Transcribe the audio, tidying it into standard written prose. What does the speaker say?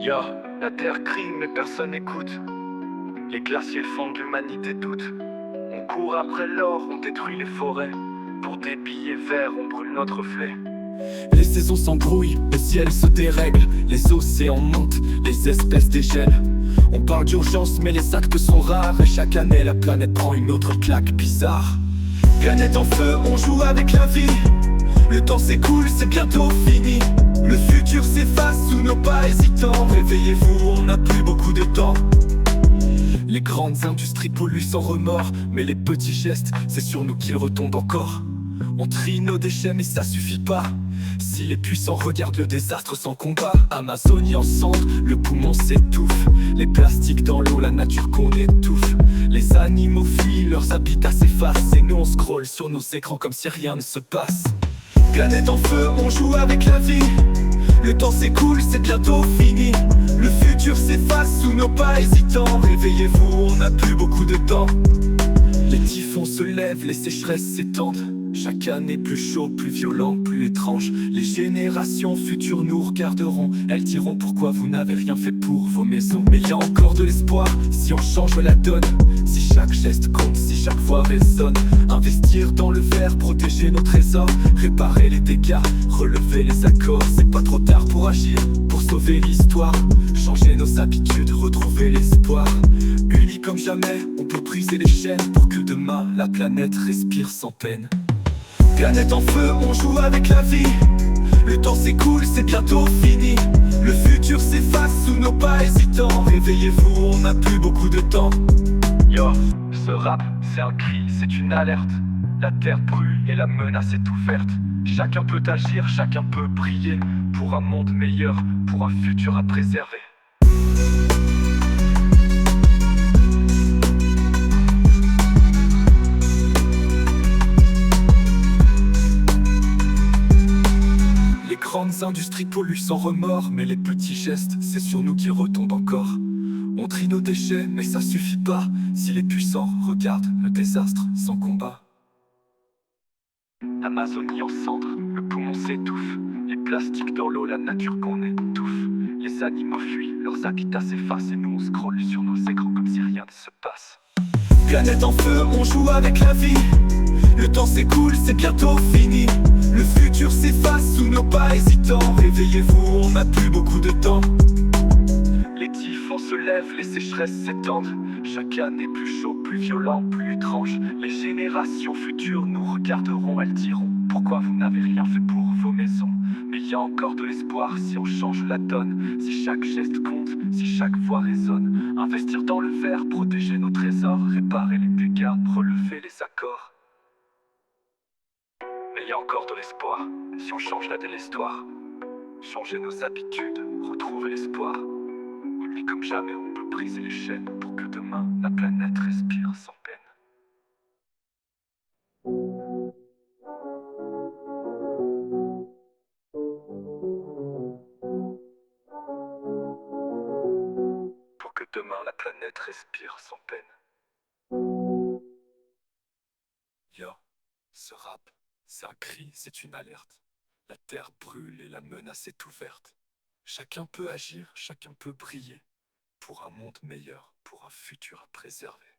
Yo, la terre crie mais personne n'écoute. Les glaciers fondent, l'humanité doute. On court après l'or, on détruit les forêts. Pour des billets verts, on brûle notre reflet. Les saisons s'embrouillent, le ciel se dérègle. Les océans montent, les espèces dégèlent. On parle d'urgence mais les actes sont rares. Et chaque année la planète prend une autre claque bizarre. Planète en feu, on joue avec la vie. Le temps s'écoule, c'est bientôt fini. Le futur s'efface sous nos pas hésitants. Réveillez-vous, on n'a plus beaucoup de temps. Les grandes industries polluent sans remords, mais les petits gestes, c'est sur nous qu'ils retombent encore. On trie nos déchets mais ça suffit pas. Si les puissants regardent le désastre sans combat, Amazonie en cendres, le poumon s'étouffe. Les plastiques dans l'eau, la nature qu'on étouffe. Les animaux fuient, leurs habitats s'effacent. Et nous on scrolle sur nos écrans comme si rien ne se passe. Planète en feu, on joue avec la vie. Le temps s'écoule, c'est bientôt fini. Le futur s'efface sous nos pas hésitants. Réveillez-vous, on n'a plus beaucoup de temps. Les typhons se lèvent, les sécheresses s'étendent. Chaque année plus chaud, plus violent, plus étrange. Les générations futures nous regarderont. Elles diront pourquoi vous n'avez rien fait pour vos maisons. Mais il y a encore de l'espoir si on change la donne. Si chaque geste compte, si chaque voix résonne. Investir dans le vert, protéger nos trésors. Réparer les dégâts, relever les accords. C'est pas trop tard pour agir, pour sauver l'histoire. Changer nos habitudes, retrouver l'espoir. Unis comme jamais, on peut briser les chaînes. Pour que demain la planète respire sans peine. Planète en feu, on joue avec la vie. Le temps s'écoule, c'est bientôt fini. Le futur s'efface sous nos pas hésitants. Réveillez-vous, on n'a plus beaucoup de temps. Yo, ce rap, c'est un cri, c'est une alerte. La terre brûle et la menace est ouverte. Chacun peut agir, chacun peut prier. Pour un monde meilleur, pour un futur à préserver. Les grandes industries polluent sans remords, mais les petits gestes, c'est sur nous qu'ils retombent encore. On trie nos déchets, mais ça suffit pas. Si les puissants regardent le désastre sans combat. Amazonie en cendres, le poumon s'étouffe. Les plastiques dans l'eau, la nature qu'on étouffe. Les animaux fuient, leurs habitats s'effacent. Et nous on scrolle sur nos écrans comme si rien ne se passe. Planète en feu, on joue avec la vie. Le temps s'écoule, c'est bientôt fini. Le futur s'efface sous nos pas hésitants. Réveillez-vous, on n'a plus beaucoup de temps. Les typhons se lèvent, les sécheresses s'étendent. Chaque année plus chaud, plus violent, plus étrange. Les générations futures nous regarderont. Elles diront pourquoi vous n'avez rien fait pour vos maisons. Mais il y a encore de l'espoir si on change la donne. Si chaque geste compte, si chaque voix résonne. Investir dans le vert, protéger nos trésors. Réparer les dégâts, relever les accords. Mais il y a encore de l'espoir si on change la l'histoire. Changer nos habitudes, retrouver l'espoir. Unis comme jamais, on peut briser les chaînes pour que demain la planète respire sans peine. Pour que demain la planète respire sans peine. Yo, ce rap, c'est un cri, c'est une alerte. La terre brûle et la menace est ouverte. Chacun peut agir, chacun peut briller. Pour un monde meilleur, pour un futur à préserver.